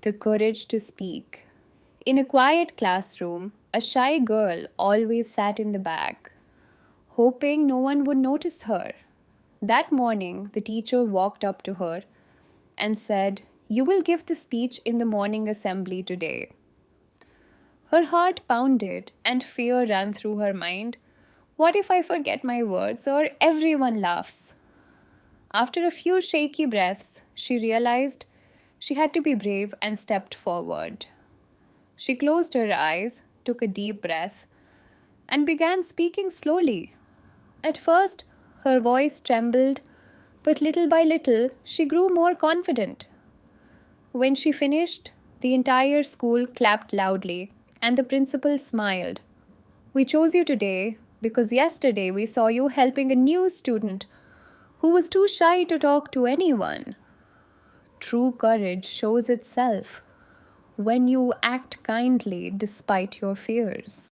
The courage to speak. In a quiet classroom, a shy girl always sat in the back, hoping no one would notice her. That morning, the teacher walked up to her and said, "You will give the speech in the morning assembly today." Her heart pounded and fear ran through her mind. What if I forget my words or everyone laughs? After a few shaky breaths, she realized she had to be brave and stepped forward. She closed her eyes, took a deep breath, and began speaking slowly. At first, her voice trembled, but little by little, she grew more confident. When she finished, the entire school clapped loudly, and the principal smiled. "We chose you today because yesterday we saw you helping a new student who was too shy to talk to anyone." True courage shows itself when you act kindly despite your fears.